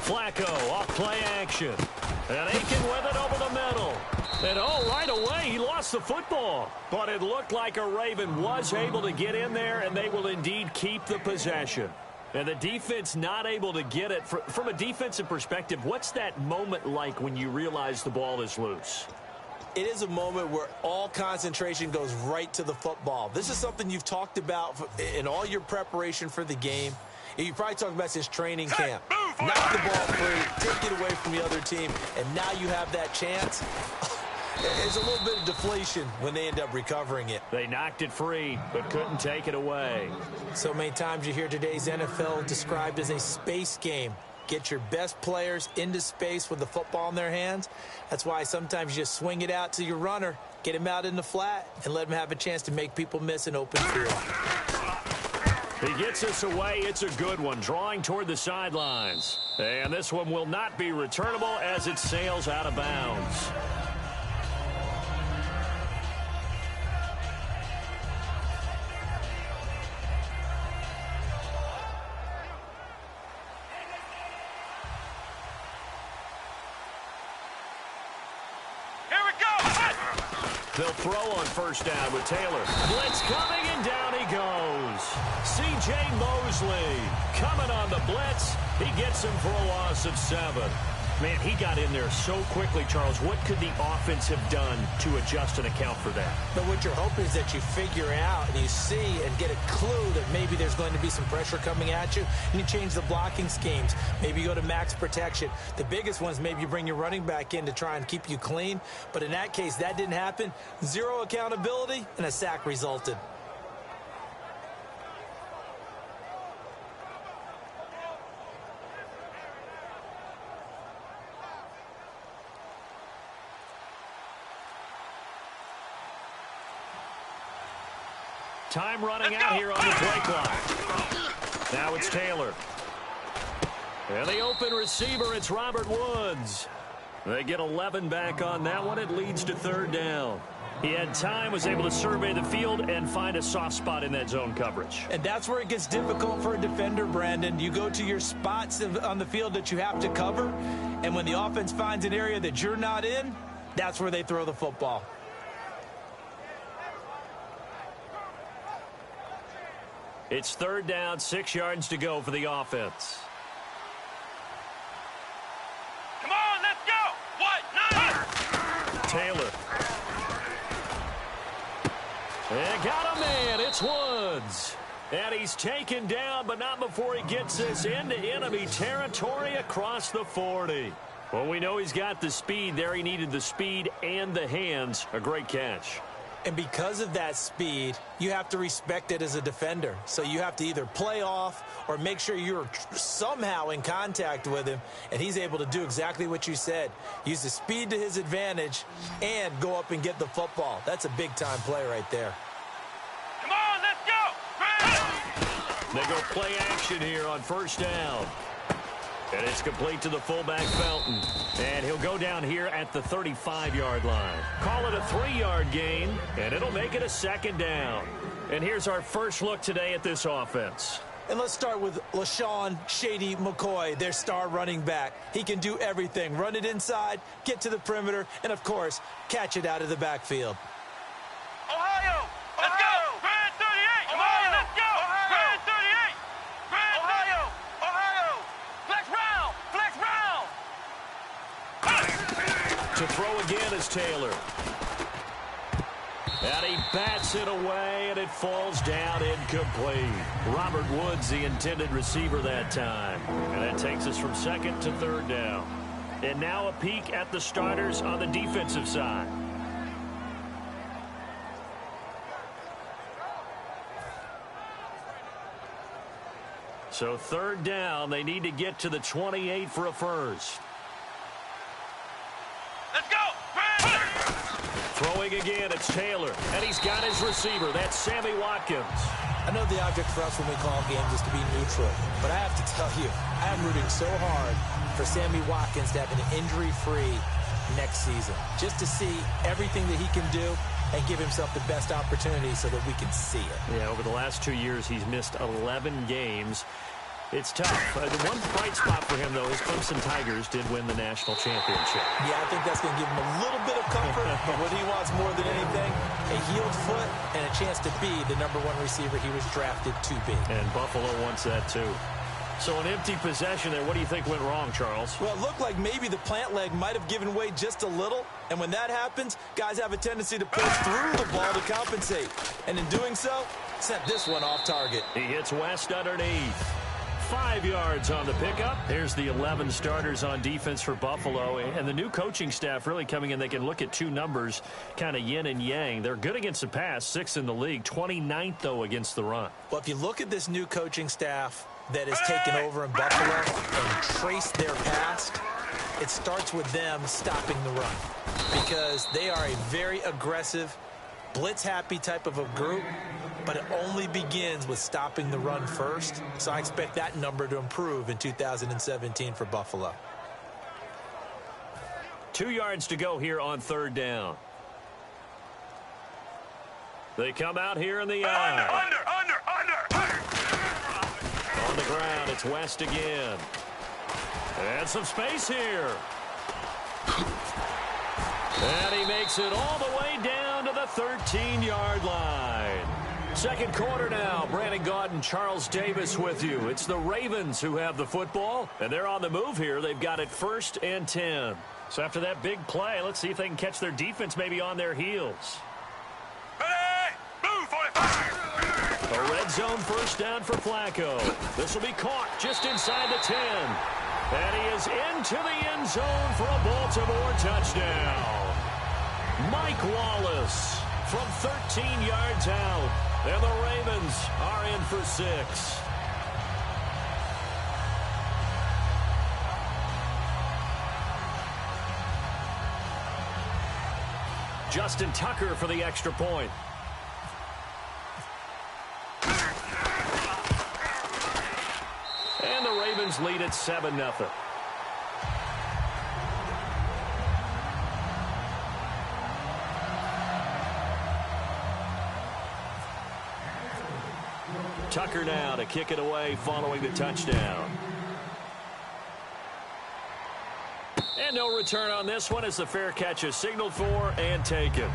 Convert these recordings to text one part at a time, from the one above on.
Flacco off play action. And Aiken with it over the middle. And right away he lost the football. But it looked like a Raven was able to get in there, and they will indeed keep the possession. And the defense not able to get it. From a defensive perspective, what's that moment like when you realize the ball is loose? It is a moment where all concentration goes right to the football. This is something you've talked about in all your preparation for the game. You probably talked about since training camp. Knock the ball free, take it away from the other team, and now you have that chance. There's a little bit of deflation when they end up recovering it. They knocked it free, but couldn't take it away. So many times you hear today's NFL described as a space game. Get your best players into space with the football in their hands. That's why sometimes you just swing it out to your runner, get him out in the flat, and let him have a chance to make people miss an open field. He gets us away. It's a good one, drawing toward the sidelines. And this one will not be returnable as it sails out of bounds. They'll throw on first down with Taylor. Blitz coming, and down he goes. C.J. Mosley coming on the blitz. He gets him for a loss of 7. Man, he got in there so quickly, Charles. What could the offense have done to adjust and account for that? But what you're hoping is that you figure out and you see and get a clue that maybe there's going to be some pressure coming at you, and you change the blocking schemes. Maybe you go to max protection. The biggest ones, maybe you bring your running back in to try and keep you clean. But in that case, that didn't happen. 0 accountability, and a sack resulted. Time running out here on the play clock. Now it's Taylor. And the open receiver, it's Robert Woods. They get 11 back on that one. It leads to third down. He had time, was able to survey the field and find a soft spot in that zone coverage. And that's where it gets difficult for a defender, Brandon. You go to your spots on the field that you have to cover, and when the offense finds an area that you're not in, that's where they throw the football. It's third down, 6 yards to go for the offense. Come on, let's go! 1-9! Taylor. And got a man. It's Woods. And he's taken down, but not before he gets us into enemy territory across the 40. Well, we know he's got the speed there. He needed the speed and the hands. A great catch. And because of that speed, you have to respect it as a defender. So you have to either play off or make sure you're somehow in contact with him. And he's able to do exactly what you said. Use the speed to his advantage and go up and get the football. That's a big-time play right there. Come on, let's go! They go play action here on first down. And it's complete to the fullback, Felton. And he'll go down here at the 35-yard line. Call it a 3-yard gain, and it'll make it a second down. And here's our first look today at this offense. And let's start with LaShawn Shady McCoy, their star running back. He can do everything. Run it inside, get to the perimeter, and, of course, catch it out of the backfield. Ohio! Let's go! Grand 38! Come on, let's go! Grand 38! Grand Ohio! Ohio! Flex round! Flex round! To throw again is Taylor. And he bats it away, and it falls down incomplete. Robert Woods, the intended receiver that time. And that takes us from second to third down. And now a peek at the starters on the defensive side. So third down, they need to get to the 28 for a first. Let's go! Throwing again, it's Taylor. And he's got his receiver. That's Sammy Watkins. I know the object for us when we call games is to be neutral, but I have to tell you, I am rooting so hard for Sammy Watkins to have an injury-free next season, just to see everything that he can do and give himself the best opportunity so that we can see it. Yeah, over the last 2 years, he's missed 11 games. It's tough. The one bright spot for him, though, is Clemson Tigers did win the national championship. Yeah, I think that's going to give him a little bit of comfort, but what he wants more than anything, a healed foot and a chance to be the #1 receiver he was drafted to be. And Buffalo wants that, too. So an empty possession there. What do you think went wrong, Charles? Well, it looked like maybe the plant leg might have given way just a little, and when that happens, guys have a tendency to push through the ball to compensate. And in doing so, sent this one off target. He hits West underneath. 5 yards on the pickup. Here's the 11 starters on defense for Buffalo. And the new coaching staff really coming in. They can look at two numbers, kind of yin and yang. They're good against the pass, 6th in the league, 29th, though, against the run. Well, if you look at this new coaching staff that has taken over in Buffalo and traced their past, it starts with them stopping the run because they are a very aggressive, blitz-happy type of a group, but it only begins with stopping the run first. So I expect that number to improve in 2017 for Buffalo. 2 yards to go here on 3rd down. They come out here in the eye. Under. On the ground, it's West again. And some space here. And he makes it all the way down to the 13-yard line. Second quarter now. Brandon Gaudin, Charles Davis with you. It's the Ravens who have the football, and they're on the move here. They've got it 1st and 10. So after that big play, let's see if they can catch their defense maybe on their heels. Ready? Blue 45. A red zone 1st down for Flacco. This will be caught just inside the 10. And he is into the end zone for a Baltimore touchdown. Mike Wallace from 13 yards out. And the Ravens are in for 6. Justin Tucker for the extra point. And the Ravens lead at 7-0. Tucker now to kick it away following the touchdown. And no return on this one as the fair catch is signaled for and taken.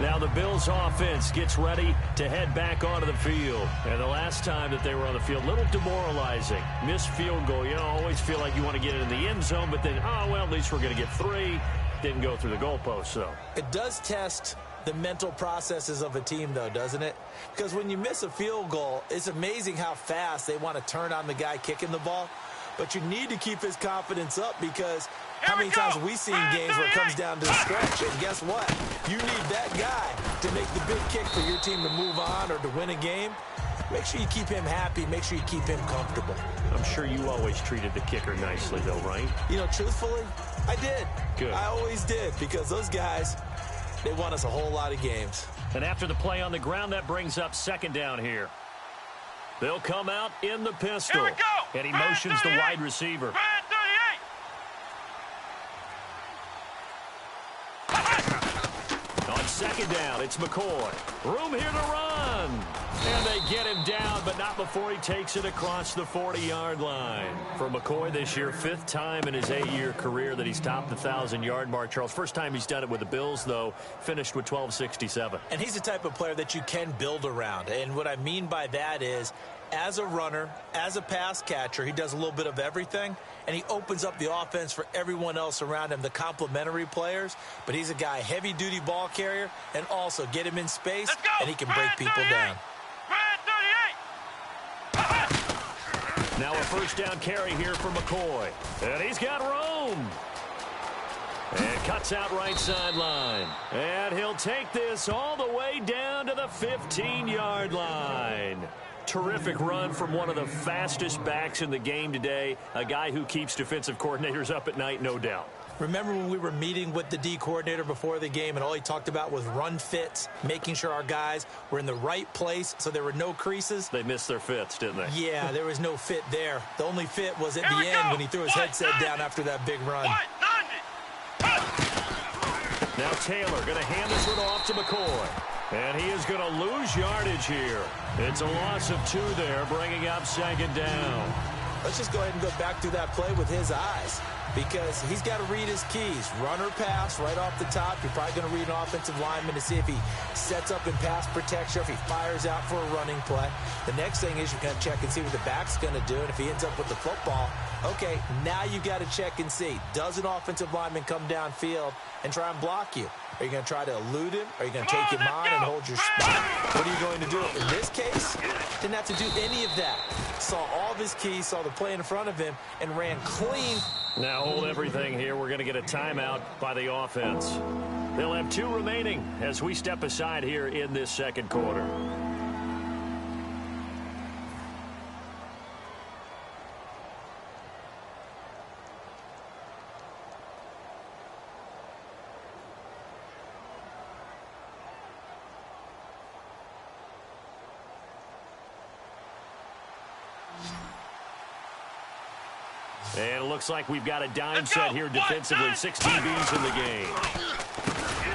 Now the Bills offense gets ready to head back onto the field. And the last time that they were on the field, a little demoralizing. Missed field goal. You know, always feel like you want to get it in the end zone, but then, oh, well, at least we're going to get 3. Didn't go through the goalpost, though. It does test the mental processes of a team, though, doesn't it? Because when you miss a field goal, it's amazing how fast they want to turn on the guy kicking the ball. But you need to keep his confidence up because how many times have we seen games where it comes down to the stretch? And guess what? You need that guy to make the big kick for your team to move on or to win a game. Make sure you keep him happy. Make sure you keep him comfortable. I'm sure you always treated the kicker nicely, though, right? You know, truthfully, I did. Good. I always did because those guys, they won us a whole lot of games. And after the play on the ground, that brings up 2nd down here. They'll come out in the pistol. Here we go. And he motions the wide receiver. Red 38. On 2nd down, it's McCoy. Room here to run. And they get him down, but not before he takes it across the 40-yard line. For McCoy this year, 5th time in his 8-year career that he's topped the 1,000-yard mark. Charles, first time he's done it with the Bills, though, finished with 1267. And he's the type of player that you can build around. And what I mean by that is, as a runner, as a pass catcher, he does a little bit of everything, and he opens up the offense for everyone else around him, the complementary players. But he's a guy, heavy-duty ball carrier, and also get him in space, and he can break people down. Now a 1st down carry here for McCoy. And he's got room. And cuts out right sideline. And he'll take this all the way down to the 15-yard line. Terrific run from one of the fastest backs in the game today. A guy who keeps defensive coordinators up at night, no doubt. Remember when we were meeting with the D coordinator before the game and all he talked about was run fits, making sure our guys were in the right place so there were no creases? They missed their fits, didn't they? Yeah, there was no fit there. The only fit was at the end when he threw his headset down after that big run. Now Taylor going to hand this one off to McCoy. And he is going to lose yardage here. It's a loss of 2 there, bringing up 2nd down. Let's just go ahead and go back through that play with his eyes, because he's got to read his keys. Run or pass right off the top. You're probably going to read an offensive lineman to see if he sets up in pass protection, or if he fires out for a running play. The next thing is you're going to check and see what the back's going to do, and if he ends up with the football, okay, now you got to check and see. Does an offensive lineman come downfield and try and block you? Are you going to try to elude him? Are you going to take him on and hold your spot? What are you going to do? In this case, didn't have to do any of that. Saw all of his keys, saw the play in front of him, and ran clean. Now hold everything here. We're going to get a timeout by the offense. They'll have 2 remaining as we step aside here in this second quarter. And it looks like we've got a dime set here defensively. 6 DBs in the game.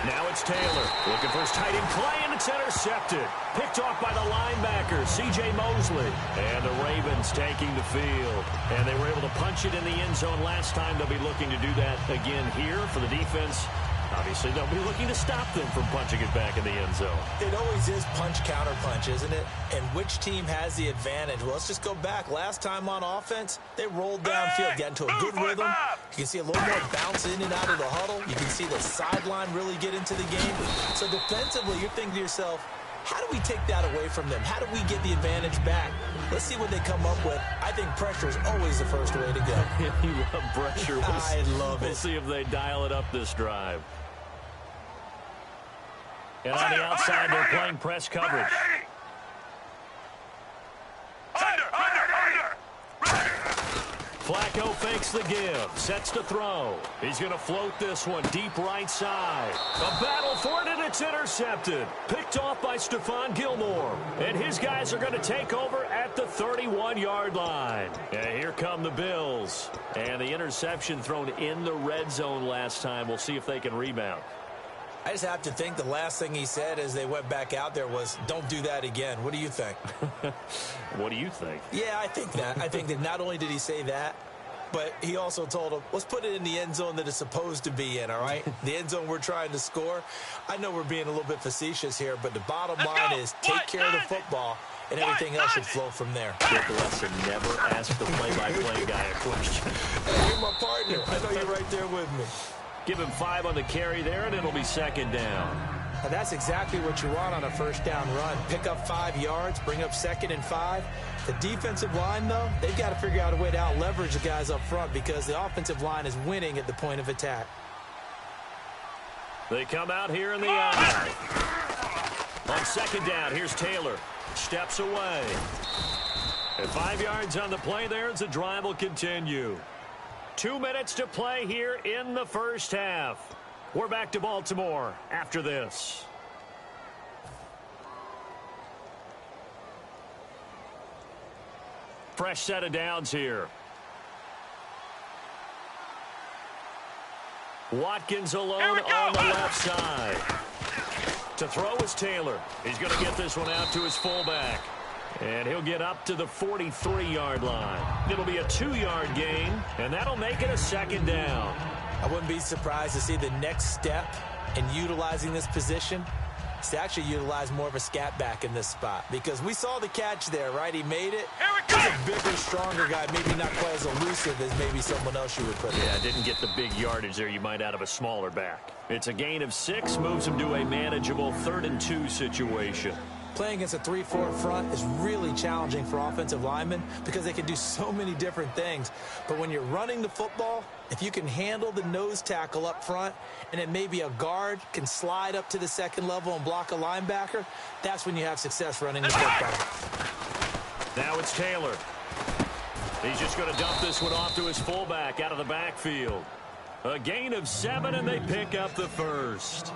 Now it's Taylor looking for his tight end play, and it's intercepted. Picked off by the linebacker, C.J. Mosley. And the Ravens taking the field. And they were able to punch it in the end zone last time. They'll be looking to do that again here for the defense. Obviously, they'll be looking to stop them from punching it back in the end zone. It always is punch-counter-punch, isn't it? And which team has the advantage? Well, let's just go back. Last time on offense, they rolled downfield, got into a good rhythm. You can see a little more bounce in and out of the huddle. You can see the sideline really get into the game. So defensively, you're thinking to yourself, how do we take that away from them? How do we get the advantage back? Let's see what they come up with. I think pressure is always the first way to go. You love pressure. I love it. We'll see if they dial it up this drive. And on the outside, they're playing press coverage. Flacco fakes the give, sets to throw. He's going to float this one deep right side. A battle for it, and it's intercepted. Picked off by Stephon Gilmore. And his guys are going to take over at the 31-yard line. And here come the Bills. And the interception thrown in the red zone last time. We'll see if they can rebound. I just have to think the last thing he said as they went back out there was, don't do that again. What do you think? What do you think? Yeah, I think that. I think that not only did he say that, but he also told him, let's put it in the end zone that it's supposed to be in, all right? The end zone we're trying to score. I know we're being a little bit facetious here, but the bottom line is take care of the football, and everything else should flow from there. Good lesson. Never ask the play-by-play guy a question. Hey, you're my partner. I know you're right there with me. Give him 5 on the carry there, and it'll be second down. Now that's exactly what you want on a first down run. Pick up 5 yards, bring up 2nd and 5. The defensive line, though, they've got to figure out a way to out-leverage the guys up front because the offensive line is winning at the point of attack. They come out here in the eye. On second down, here's Taylor. Steps away. And 5 yards on the play there as the drive will continue. 2 minutes to play here in the first half. We're back to Baltimore after this. Fresh set of downs here. Watkins alone on the left side. To throw is Taylor. He's going to get this one out to his fullback. And he'll get up to the 43-yard line. It'll be a 2-yard gain, and that'll make it a second down. I wouldn't be surprised to see the next step in utilizing this position is to actually utilize more of a scat back in this spot. Because we saw the catch there, right? He made it. He's a bigger, stronger guy, maybe not quite as elusive as maybe someone else you would put in. Yeah, didn't get the big yardage there you might out of a smaller back. It's a gain of 6, moves him to a manageable 3rd and 2 situation. Playing against a 3-4 front is really challenging for offensive linemen because they can do so many different things. But when you're running the football, if you can handle the nose tackle up front and then maybe a guard can slide up to the 2nd level and block a linebacker, that's when you have success running the football. Now it's Taylor. He's just going to dump this one off to his fullback out of the backfield. A gain of 7, and they pick up the first.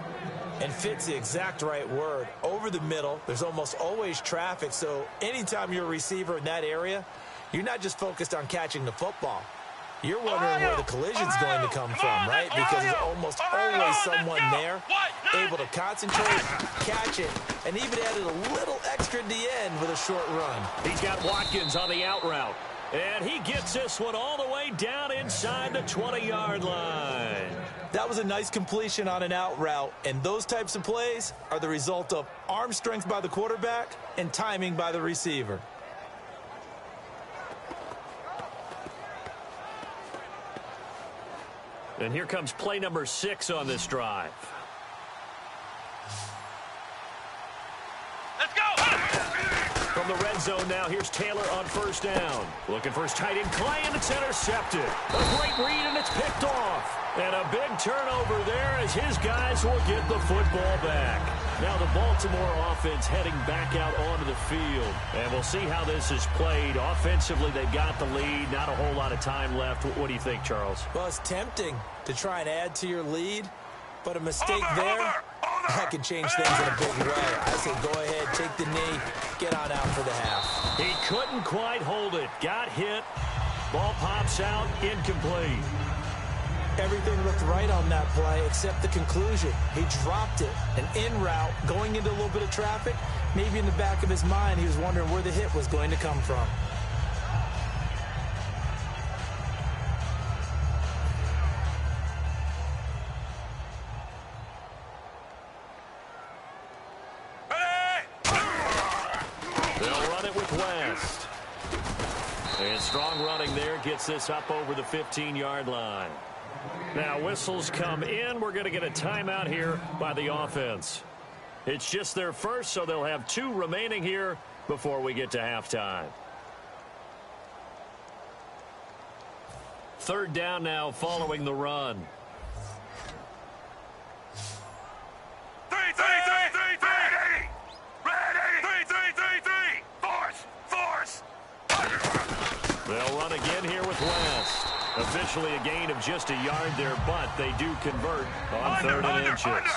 And fits the exact right word. Over the middle, there's almost always traffic, so anytime you're a receiver in that area, you're not just focused on catching the football. You're wondering where the collision's going to come from, right? Because there's almost always someone there able to concentrate, catch it, and even added a little extra at the end with a short run. He's got Watkins on the out route. And he gets this one all the way down inside the 20-yard line. That was a nice completion on an out route, and those types of plays are the result of arm strength by the quarterback and timing by the receiver. And here comes play number 6 on this drive. Let's go! From the red zone now, here's Taylor on first down. Looking for his tight end, Clay, and it's intercepted. A great read, and it's picked off. And a big turnover there as his guys will get the football back. Now the Baltimore offense heading back out onto the field. And we'll see how this is played. Offensively, they got the lead. Not a whole lot of time left. What do you think, Charles? Well, it's tempting to try and add to your lead, but a mistake there, that can change things in a big way. I say go ahead, take the knee, get on out for the half. He couldn't quite hold it. Got hit. Ball pops out, incomplete. Everything looked right on that play except the conclusion. He dropped it. An in route, going into a little bit of traffic. Maybe in the back of his mind, he was wondering where the hit was going to come from. They'll run it with West. And strong running there gets this up over the 15-yard line. Now whistles come in. We're going to get a timeout here by the offense. It's just their first, so they'll have 2 remaining here before we get to halftime. Third down now following the run. They'll run again here with West. Officially a gain of just a yard there, but they do convert on third and inches.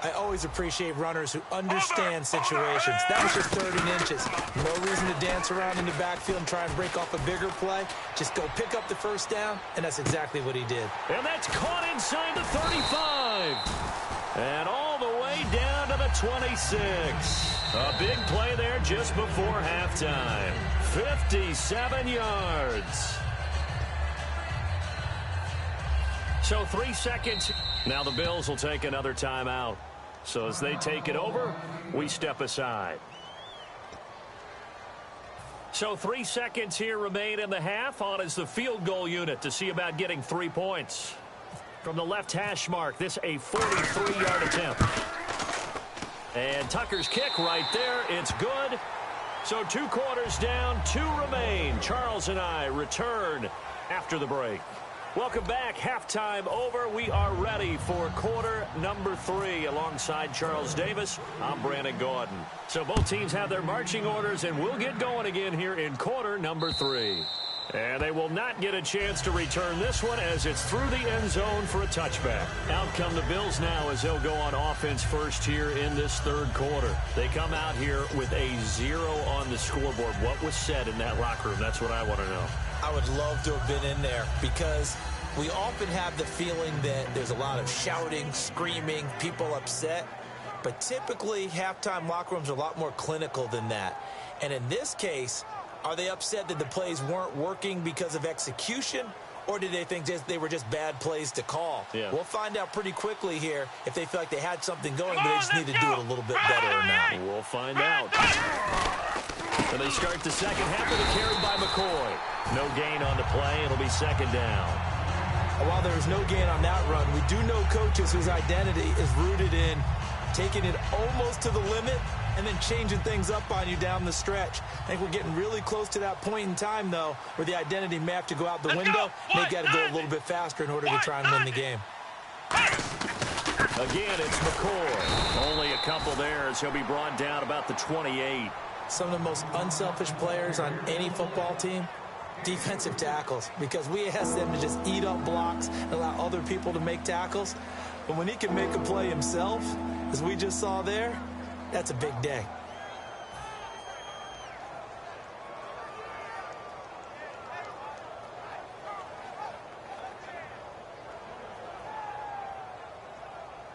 I always appreciate runners who understand situations. That was just 3rd and inches. No reason to dance around in the backfield and try and break off a bigger play. Just go pick up the first down, and that's exactly what he did. And that's caught inside the 35. And all the way down to the 26. A big play there just before halftime. 57 yards. So 3 seconds. Now the Bills will take another timeout. So as they take it over, we step aside. So 3 seconds here remain in the half. On is the field goal unit to see about getting 3 points. From the left hash mark, this a 43-yard attempt. And Tucker's kick right there. It's good. So 2 quarters down, 2 remain. Charles and I return after the break. Welcome back. Halftime over. We are ready for quarter number 3. Alongside Charles Davis, I'm Brandon Gordon. So both teams have their marching orders, and we'll get going again here in quarter number 3. And they will not get a chance to return this one as it's through the end zone for a touchback. Out come the Bills now as they'll go on offense first here in this third quarter. They come out here with a 0 on the scoreboard. What was said in that locker room? That's what I want to know. I would love to have been in there because we often have the feeling that there's a lot of shouting, screaming, people upset. But typically, halftime locker rooms are a lot more clinical than that. And in this case, are they upset that the plays weren't working because of execution, or did they think they were just bad plays to call? Yeah. We'll find out pretty quickly here if they feel like they had something going, but they just need to do it a little bit better or not. We'll find out. And they start the second half with a carry by McCoy. No gain on the play. It'll be second down. While there was no gain on that run, we do know coaches whose identity is rooted in taking it almost to the limit and then changing things up on you down the stretch. I think we're getting really close to that point in time, though, where the identity may have to go out the window. They've got to go a little bit faster in order to try and win the game. Again, it's McCoy. Only a couple there as he'll be brought down about the 28. Some of the most unselfish players on any football team, defensive tackles, because we ask them to just eat up blocks and allow other people to make tackles. But when he can make a play himself, as we just saw there, that's a big day.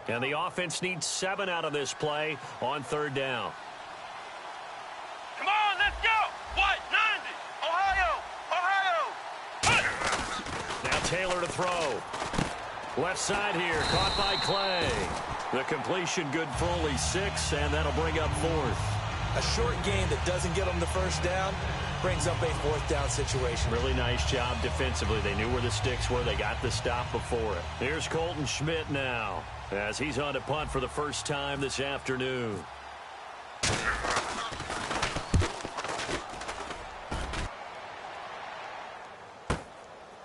And the offense needs 7 out of this play on third down. Come on, let's go. What? 90. Ohio. Ohio. Taylor to throw. Left side here, caught by Clay. The completion good for only 6, and that'll bring up 4th. A short game that doesn't get them the first down brings up a 4th down situation. Really nice job defensively. They knew where the sticks were. They got the stop before it. Here's Colton Schmidt now, as he's on to punt for the first time this afternoon.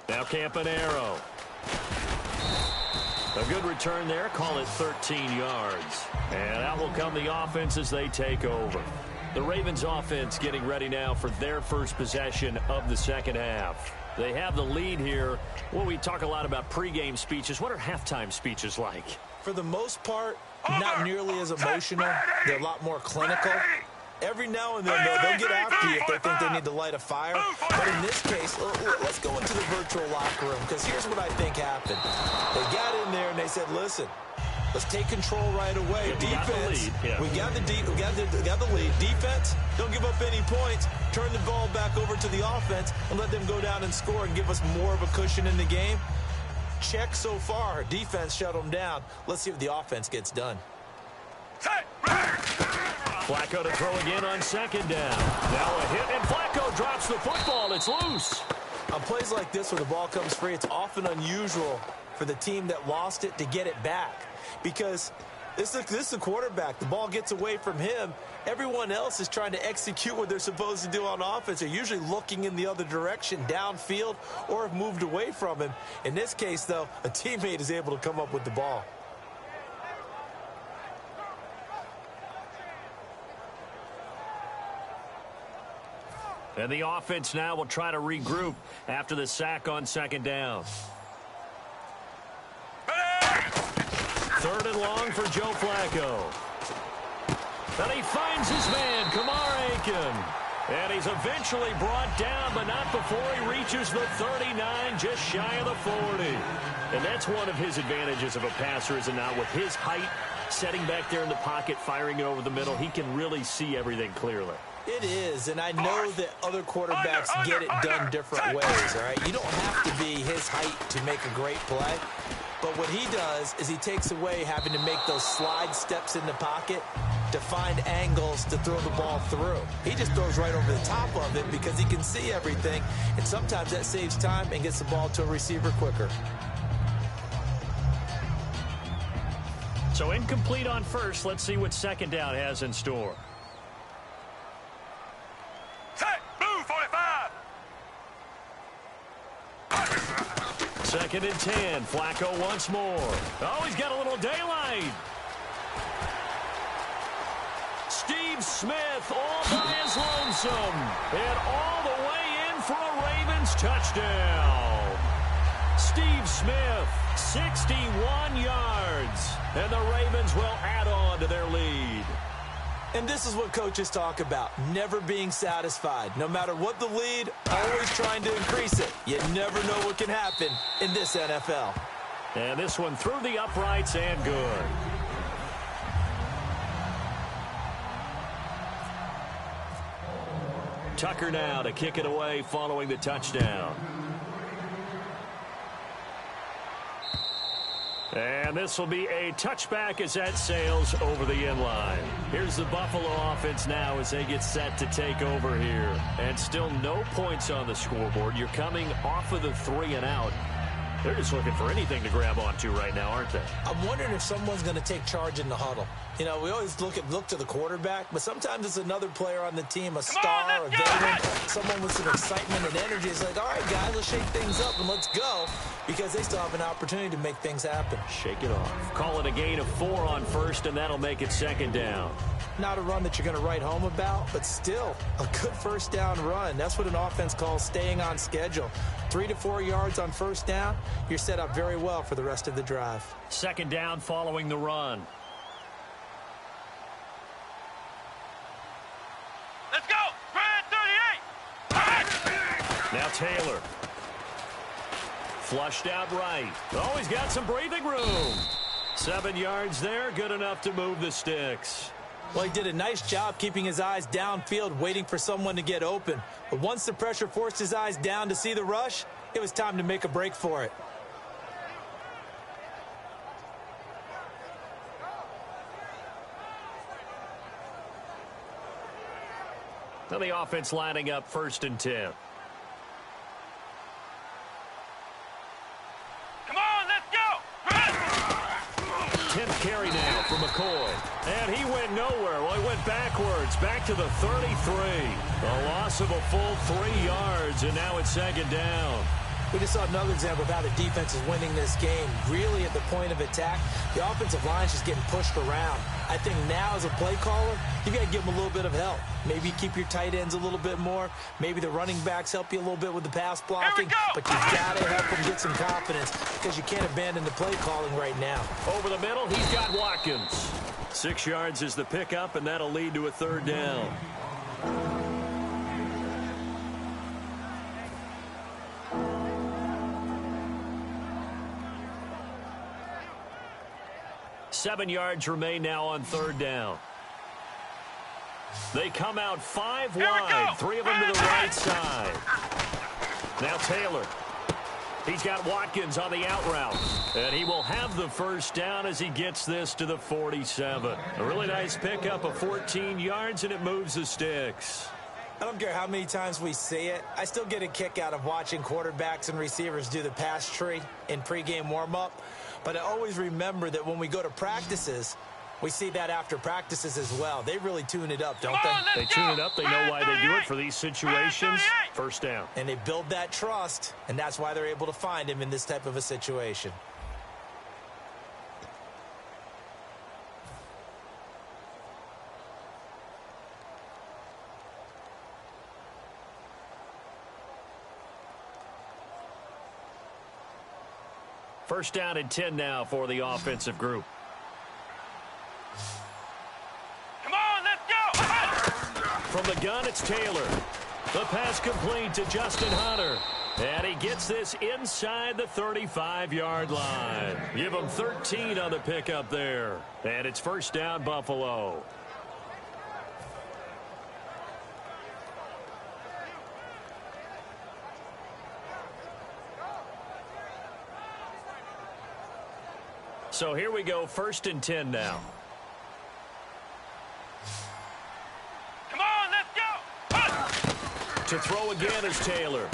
Now Campanaro. A good return there. Call it 13 yards. And out will come the offense as they take over. The Ravens offense getting ready now for their first possession of the second half. They have the lead here. Well, we talk a lot about pregame speeches. What are halftime speeches like? For the most part, not nearly as emotional. They're a lot more clinical. Every now and then, they'll get after you if they think they need to light a fire. But in this case, let's go into the virtual locker room, because here's what I think happened. They got in there and they said, listen, let's take control right away. Defense, we got the lead. Defense, don't give up any points. Turn the ball back over to the offense and let them go down and score and give us more of a cushion in the game. Check so far. Defense shut them down. Let's see if the offense gets done. Flacco to throw again on second down. Now a hit, and Flacco drops the football. It's loose. On plays like this where the ball comes free, it's often unusual for the team that lost it to get it back, because this is the quarterback. The ball gets away from him. Everyone else is trying to execute what they're supposed to do on offense. They're usually looking in the other direction, downfield, or have moved away from him. In this case, though, a teammate is able to come up with the ball. And the offense now will try to regroup after the sack on second down. 3rd and long for Joe Flacco. And he finds his man, Kamar Aiken. And he's eventually brought down, but not before he reaches the 39, just shy of the 40. And that's one of his advantages of a passer, is it not? With his height, setting back there in the pocket, firing it over the middle, he can really see everything clearly. It is, and I know that other quarterbacks get it done different ways, all right? You don't have to be his height to make a great play. But what he does is he takes away having to make those slide steps in the pocket to find angles to throw the ball through. He just throws right over the top of it because he can see everything, and sometimes that saves time and gets the ball to a receiver quicker. So incomplete on first. Let's see what second down has in store. Second and 10. Flacco once more. Oh, he's got a little daylight. Steve Smith all by his lonesome. And all the way in for a Ravens touchdown. Steve Smith, 61 yards. And the Ravens will add on to their lead. And this is what coaches talk about, never being satisfied. No matter what the lead, always trying to increase it. You never know what can happen in this NFL. And this one through the uprights and good. Tucker now to kick it away following the touchdown. And this will be a touchback as that sails over the end line. Here's the Buffalo offense now as they get set to take over here. And still no points on the scoreboard. You're coming off of the 3 and out. They're just looking for anything to grab onto right now, aren't they? I'm wondering if someone's going to take charge in the huddle. You know, we always look to the quarterback, but sometimes it's another player on the team, a star, a veteran, someone with some excitement and energy. It's like, all right, guys, let's shake things up and let's go, because they still have an opportunity to make things happen. Shake it off. Call it a gain of 4 on first, and that'll make it second down. Not a run that you're going to write home about, but still a good first down run. That's what an offense calls staying on schedule. 3 to 4 yards on first down, you're set up very well for the rest of the drive. Second down following the run. Let's go! Red 38! Now Taylor. Flushed out right. Oh, he's got some breathing room. 7 yards there, good enough to move the sticks. Well, he did a nice job keeping his eyes downfield, waiting for someone to get open. But once the pressure forced his eyes down to see the rush, It was time to make a break for it. Now the offense lining up 1st and 10. Come on, let's go. 10th carry now for McCoy. And he went nowhere. Well, he went backwards, back to the 33. A loss of a full 3 yards, and now it's 2nd down. We just saw another example of how the defense is winning this game. Really at the point of attack, the offensive line is just getting pushed around. I think now as a play caller, you got to give them a little bit of help. Maybe you keep your tight ends a little bit more. Maybe the running backs help you a little bit with the pass blocking. But you got to help them get some confidence because you can't abandon the play calling right now. Over the middle, he's got Watkins. 6 yards is the pickup, and that'll lead to a 3rd down. Seven yards remain now on 3rd down. They come out 5 wide, 3 of them to the right side. Now Taylor. He's got Watkins on the out route. And he will have the 1st down as he gets this to the 47. A really nice pickup of 14 yards, and it moves the sticks. I don't care how many times we see it. I still get a kick out of watching quarterbacks and receivers do the pass tree in pregame warm-up. But I always remember that when we go to practices, we see that after practices as well. They really tune it up, don't they? They tune it up. They know why they do it for these situations. 1st down. And they build that trust, and that's why they're able to find him in this type of a situation. First down and 10 now for the offensive group. Come on, let's go. From the gun, it's Taylor. The pass complete to Justin Hunter. And he gets this inside the 35-yard line. Give him 13 on the pickup there. And it's 1st down, Buffalo. So here we go, 1st and 10 now. Come on, let's go. To throw again is Taylor.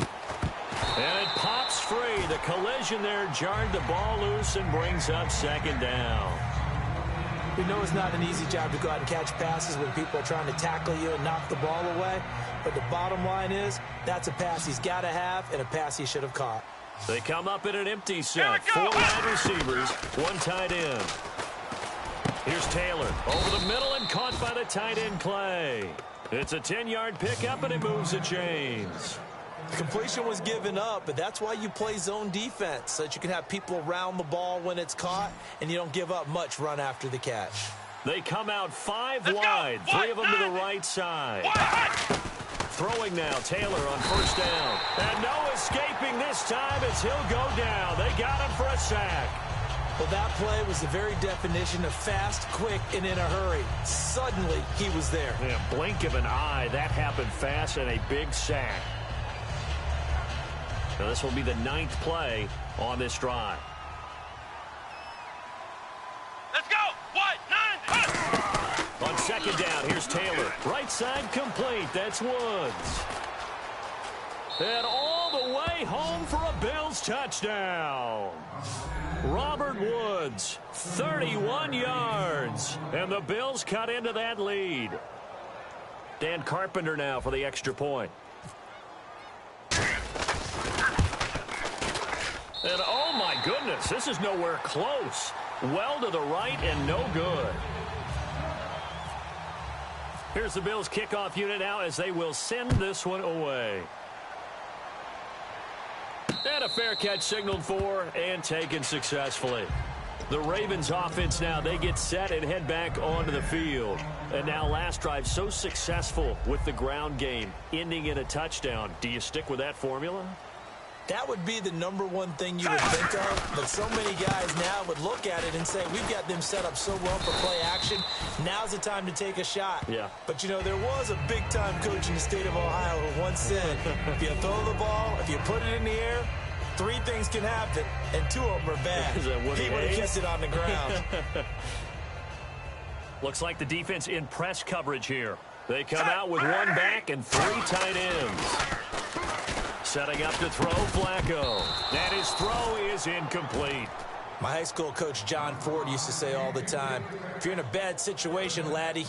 And it pops free. The collision there jarred the ball loose and brings up 2nd down. We know it's not an easy job to go out and catch passes when people are trying to tackle you and knock the ball away. But the bottom line is, that's a pass he's got to have and a pass he should have caught. They come up in an empty set. 4 wide receivers, 1 tight end. Here's Taylor over the middle and caught by the tight end Clay. It's a 10-yard pickup, and it moves the chains. The completion was given up, but that's why you play zone defense, so that you can have people around the ball when it's caught, and you don't give up much run after the catch. They come out 5 wide, 3 of them to the right side. Throwing now, Taylor on 1st down. And no escaping this time as he'll go down. They got him for a sack. Well, that play was the very definition of fast, quick, and in a hurry. Suddenly, he was there. Yeah, blink of an eye. That happened fast and a big sack. Now, this will be the 9th play on this drive. Let's go. What? 9. On 2nd down, here's Taylor. Right side complete. That's Woods. And all the way home for a Bills touchdown. Robert Woods, 31 yards. And the Bills cut into that lead. Dan Carpenter now for the extra point. And oh my goodness, this is nowhere close. Well to the right and no good. Here's the Bills kickoff unit now as they will send this one away. And a fair catch signaled for and taken successfully. The Ravens offense now, they get set and head back onto the field. And now last drive so successful with the ground game, ending in a touchdown. Do you stick with that formula? That would be the #1 thing you would think of, but so many guys now would look at it and say, we've got them set up so well for play action. Now's the time to take a shot. Yeah. But, you know, there was a big-time coach in the state of Ohio who once said, if you throw the ball, if you put it in the air, Three things can happen, and two of them are bad. He would have kissed it on the ground. Looks like the defense in press coverage here. They come out with one back and three tight ends. Setting up to throw, Flacco. And his throw is incomplete. My high school coach, John Ford, used to say all the time, if you're in a bad situation, laddie,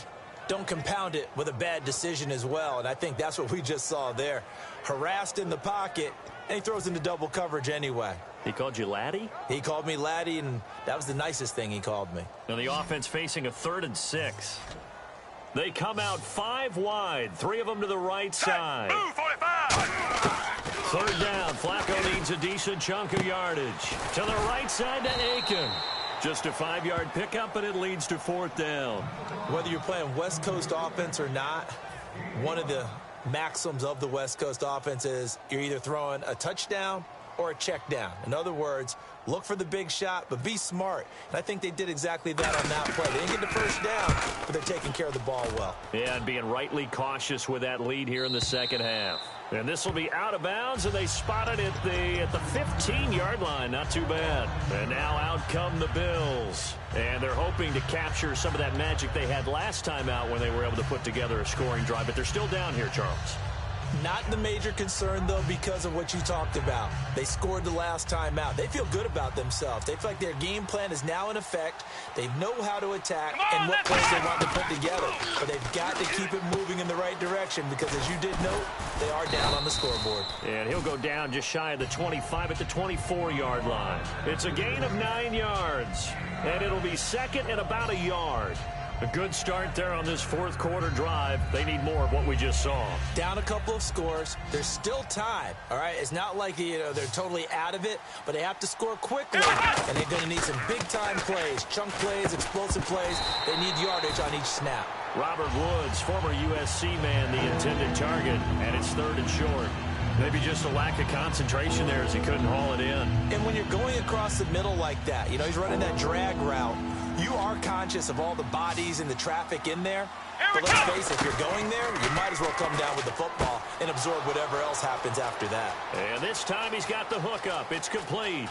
don't compound it with a bad decision as well. And I think that's what we just saw there. Harassed in the pocket, and he throws into double coverage anyway. He called you laddie? He called me laddie, and that was the nicest thing he called me. Now the offense facing a 3rd and 6. They come out 5 wide, 3 of them to the right side. Move, 45. 3rd down, Flacco needs a decent chunk of yardage. To the right side to Aiken. Just a 5-yard pickup, and it leads to 4th down. Whether you're playing West Coast offense or not, one of the maxims of the West Coast offense is you're either throwing a touchdown or a check down. In other words, look for the big shot, but be smart. And I think they did exactly that on that play. They didn't get the first down, but they're taking care of the ball well. Yeah, and being rightly cautious with that lead here in the second half. And this will be out of bounds, and they spot it at the 15-yard line. Not too bad. And now out come the Bills. And they're hoping to capture some of that magic they had last time out when they were able to put together a scoring drive. But they're still down here, Charles. Not the major concern, though, because of what you talked about. They scored the last time out. They feel good about themselves. They feel like their game plan is now in effect. They know how to attack and what plays they want to put together. But they've got to keep it moving in the right direction because, as you did note, they are down on the scoreboard. And he'll go down just shy of the 25 at the 24-yard line. It's a gain of 9 yards, and it'll be second and about a yard. A good start there on this 4th quarter drive. They need more of what we just saw. Down a couple of scores. There's still time, all right? It's not like, they're totally out of it, but they have to score quickly, and they're going to need some big-time plays, chunk plays, explosive plays. They need yardage on each snap. Robert Woods, former USC man, the intended target, and it's 3rd and short. Maybe just a lack of concentration there as he couldn't haul it in. And when you're going across the middle like that, he's running that drag route, you are conscious of all the bodies and the traffic in there. But let's face it, if you're going there, you might as well come down with the football and absorb whatever else happens after that. And this time he's got the hook up. It's complete.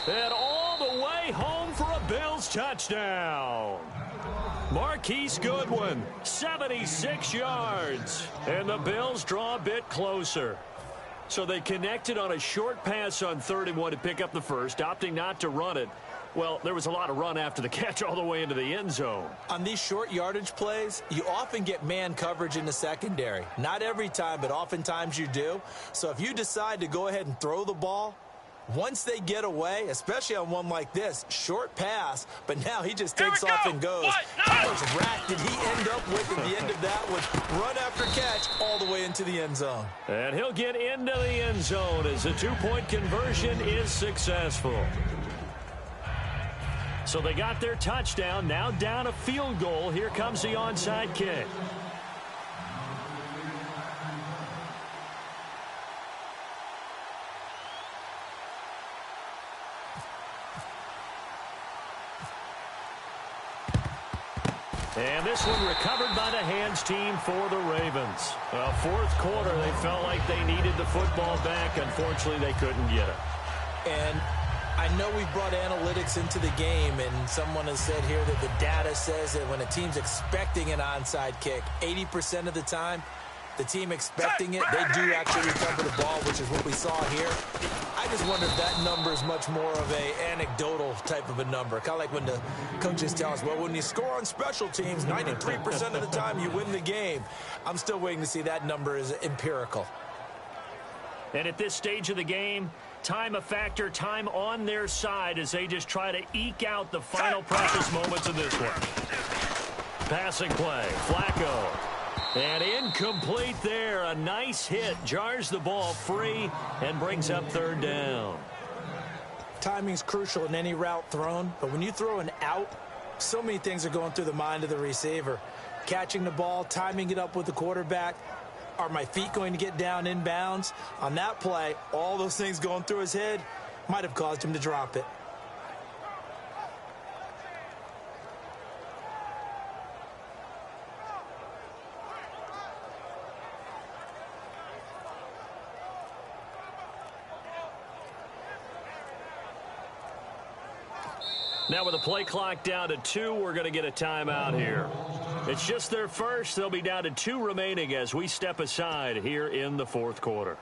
And all the way home for a Bills touchdown. Marquise Goodwin, 76 yards. And the Bills draw a bit closer. So they connected on a short pass on 3rd and 1 to pick up the first, opting not to run it. Well, there was a lot of run after the catch all the way into the end zone. On these short yardage plays, you often get man coverage in the secondary. Not every time, but oftentimes you do. So if you decide to go ahead and throw the ball, once they get away, especially on one like this, short pass, but now he just takes off and goes. How much rack did he end up with at the end of that with run after catch all the way into the end zone? And he'll get into the end zone as the 2-point conversion is successful. So they got their touchdown, now down a field goal. Here comes the onside kick. And this one recovered by the hands team for the Ravens. Well, 4th quarter, they felt like they needed the football back. Unfortunately, they couldn't get it. And I know we brought analytics into the game, and someone has said here that the data says that when a team's expecting an onside kick, 80% of the time, the team expecting it, they do actually recover the ball, which is what we saw here. I just wonder if that number is much more of a anecdotal type of a number. Kind of like when the coaches tell us, well, when you score on special teams, 93% of the time you win the game. I'm still waiting to see that number is empirical. And at this stage of the game, time a factor, time on their side as they just try to eke out the final precious moments of this one. Passing play, Flacco. And incomplete there. A nice hit. Jars the ball free and brings up 3rd down. Timing's crucial in any route thrown, but when you throw an out, so many things are going through the mind of the receiver. Catching the ball, timing it up with the quarterback. Are my feet going to get down inbounds? On that play, all those things going through his head might have caused him to drop it. Now with the play clock down to 2, we're going to get a timeout here. It's just their first. They'll be down to 2 remaining as we step aside here in the fourth quarter.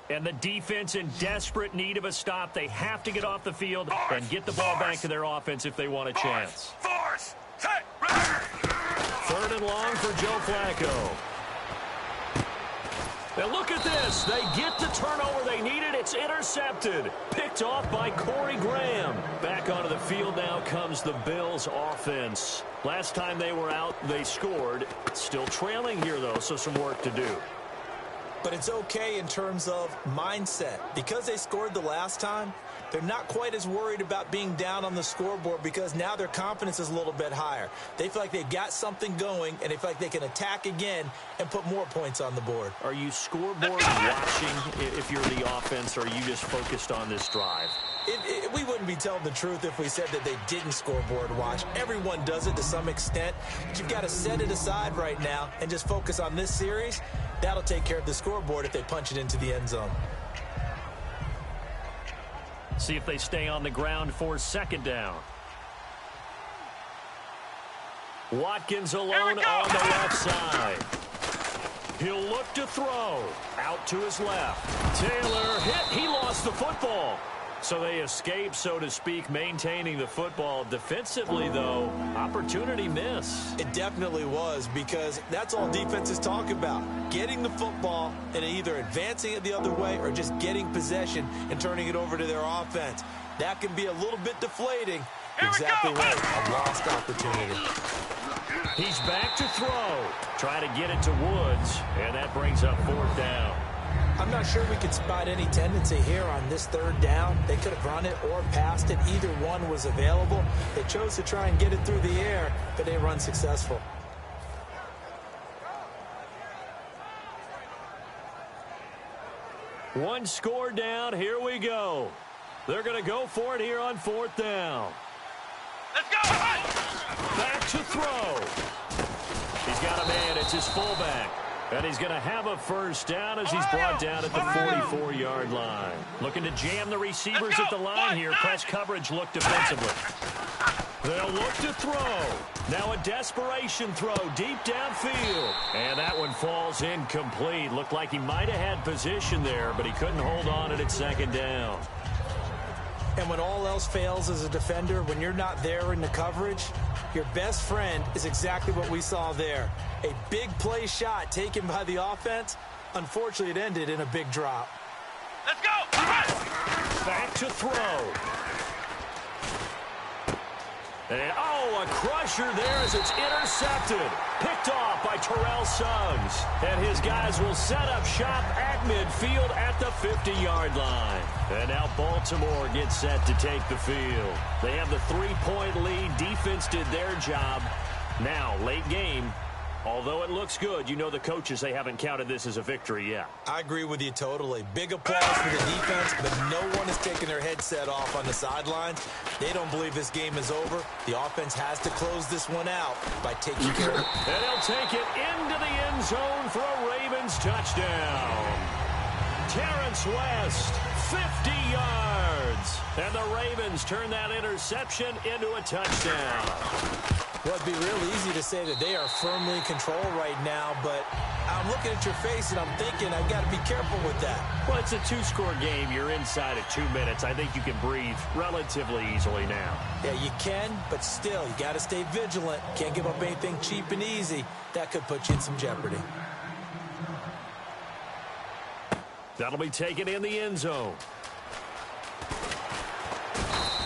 And the defense in desperate need of a stop. They have to get off the field and get the ball back to their offense if they want a chance. Third and long for Joe Flacco. Now look at this. They get the turnover they needed. It's intercepted. Picked off by Corey Graham. Back onto the field now comes the Bills offense. Last time they were out, they scored. Still trailing here, though, so some work to do. But it's okay in terms of mindset. Because they scored the last time, they're not quite as worried about being down on the scoreboard because now their confidence is a little bit higher. They feel like they've got something going, and they feel like they can attack again and put more points on the board. Are you scoreboard watching if you're the offense, or are you just focused on this drive? We wouldn't be telling the truth if we said that they didn't scoreboard watch. Everyone does it to some extent. But you've got to set it aside right now and just focus on this series. That'll take care of the scoreboard if they punch it into the end zone. See if they stay on the ground for second down. Watkins alone on the left side. He'll look to throw. Out to his left. Taylor hit. He lost the football. So they escape, so to speak, maintaining the football. Defensively, though, opportunity miss. It definitely was, because that's all defenses talk about. Getting the football and either advancing it the other way or just getting possession and turning it over to their offense. That can be a little bit deflating. Exactly right. A lost opportunity. He's back to throw. Try to get it to Woods, and that brings up fourth down. I'm not sure we could spot any tendency here on this third down. They could have run it or passed it. Either one was available. They chose to try and get it through the air, but they were unsuccessful. One score down. Here we go. They're going to go for it here on fourth down. Let's go! Back to throw. He's got a man. It's his fullback. And he's going to have a first down as he's brought down at the 44-yard line. Looking to jam the receivers at the line here. Press coverage look defensively. They'll look to throw. Now a desperation throw deep downfield. And that one falls incomplete. Looked like he might have had position there, but he couldn't hold on at second down. And when all else fails as a defender, when you're not there in the coverage, your best friend is exactly what we saw there. A big play shot taken by the offense. Unfortunately, it ended in a big drop. Let's go! Back to throw. And, a crusher there as it's intercepted. Picked off by Terrell Suggs. And his guys will set up shop at midfield at the 50-yard line. And now Baltimore gets set to take the field. They have the 3-point lead. Defense did their job. Now, late game. Although it looks good, you know the coaches, they haven't counted this as a victory yet. I agree with you totally. Big applause for the defense, but no one is taking their headset off on the sidelines. They don't believe this game is over. The offense has to close this one out by taking care of it. And he'll take it into the end zone for a Ravens touchdown. Terrence West, 50 yards. And the Ravens turn that interception into a touchdown. Well, it'd be real easy to say that they are firmly in control right now, but I'm looking at your face and I'm thinking I've got to be careful with that. Well, it's a 2-score game. You're inside at 2 minutes. I think you can breathe relatively easily now. Yeah, you can, but still, you got to stay vigilant. Can't give up anything cheap and easy. That could put you in some jeopardy. That'll be taken in the end zone.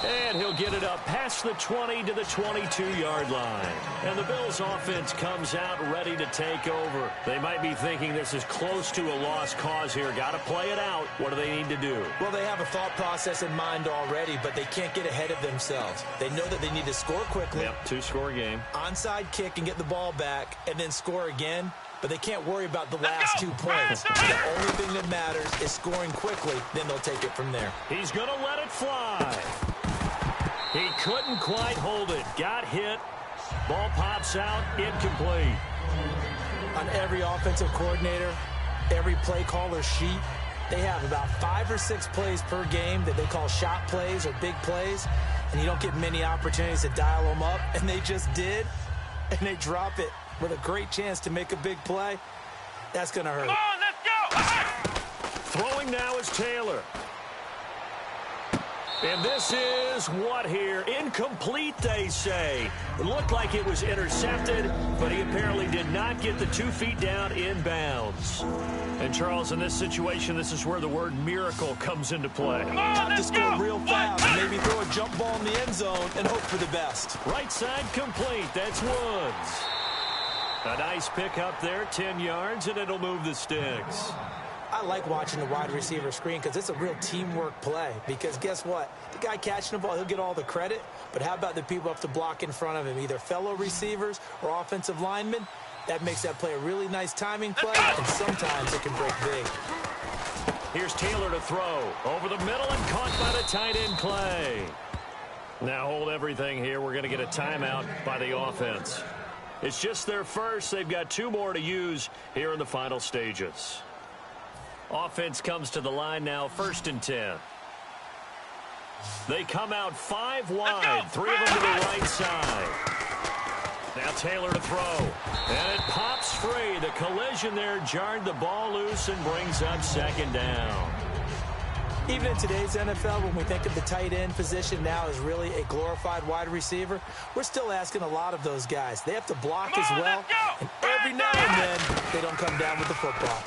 And he'll get it up past the 20 to the 22-yard line. And the Bills offense comes out ready to take over. They might be thinking this is close to a lost cause here. Got to play it out. What do they need to do? Well, they have a thought process in mind already, but they can't get ahead of themselves. They know that they need to score quickly. Yep, 2-score game. Onside kick and get the ball back and then score again. But they can't worry about the last 2 points. The only thing that matters is scoring quickly. Then they'll take it from there. He's going to let it fly. He couldn't quite hold it. Got hit. Ball pops out, incomplete. On every offensive coordinator, every play caller sheet, they have about 5 or 6 plays per game that they call shot plays or big plays, and you don't get many opportunities to dial them up, and they just did, and they drop it with a great chance to make a big play. That's going to hurt. Come on, let's go! Throwing now is Taylor. And this is what here? Incomplete, they say. It looked like it was intercepted, but he apparently did not get the 2 feet down in bounds. And, Charles, in this situation, this is where the word miracle comes into play. Time to score real fast and maybe throw a jump ball in the end zone and hope for the best. Right side complete. That's Woods. A nice pick up there, 10 yards, and it'll move the sticks. I like watching the wide receiver screen because it's a real teamwork play. Because guess what? The guy catching the ball, he'll get all the credit. But how about the people up to block in front of him, either fellow receivers or offensive linemen? That makes that play a really nice timing play, and sometimes it can break big. Here's Taylor to throw. Over the middle and caught by the tight end Clay. Now hold everything here. We're going to get a timeout by the offense. It's just their first. They've got 2 more to use here in the final stages. Offense comes to the line now, 1st and 10. They come out 5 wide, 3 of them to the right side. Now Taylor to throw, and it pops free. The collision there jarred the ball loose and brings up 2nd down. Even in today's NFL, when we think of the tight end position now as really a glorified wide receiver, we're still asking a lot of those guys. They have to block as well, and every now and then they don't come down with the football.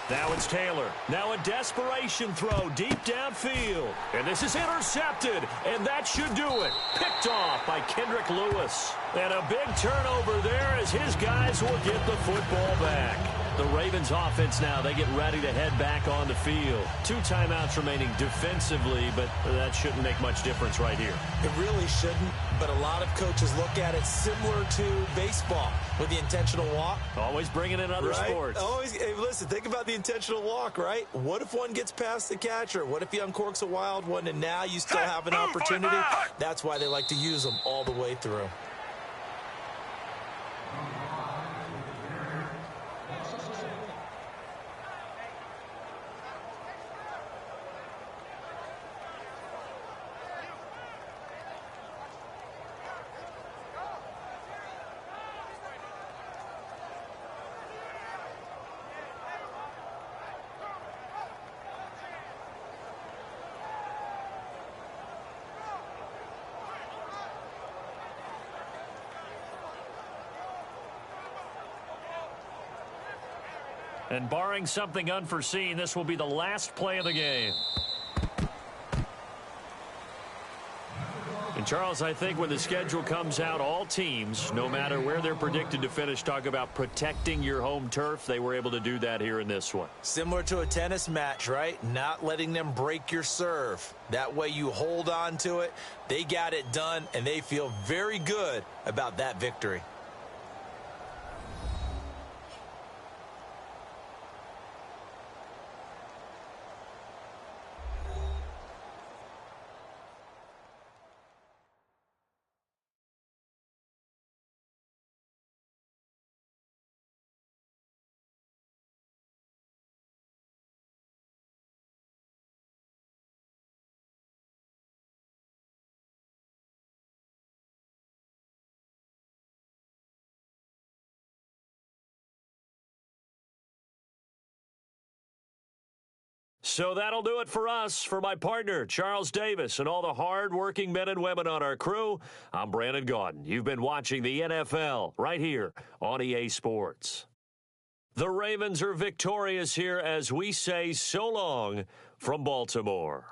Now it's Taylor. Now a desperation throw deep downfield. And this is intercepted, and that should do it. Picked off by Kendrick Lewis. And a big turnover there as his guys will get the football back. The Ravens offense now, they get ready to head back on the field. 2 timeouts remaining defensively, but that shouldn't make much difference right here. It really shouldn't, but a lot of coaches look at it similar to baseball with the intentional walk. Always bringing in other sports. Always. Hey, listen, think about the intentional walk, right? What if one gets past the catcher? What if he uncorks a wild one and now you still have an opportunity? That's why they like to use them all the way through. And barring something unforeseen, this will be the last play of the game. And, Charles, I think when the schedule comes out, all teams, no matter where they're predicted to finish, talk about protecting your home turf. They were able to do that here in this one. Similar to a tennis match, right? Not letting them break your serve. That way you hold on to it. They got it done, and they feel very good about that victory. So that'll do it for us. For my partner, Charles Davis, and all the hard-working men and women on our crew, I'm Brandon Gaudin. You've been watching the NFL right here on EA Sports. The Ravens are victorious here as we say so long from Baltimore.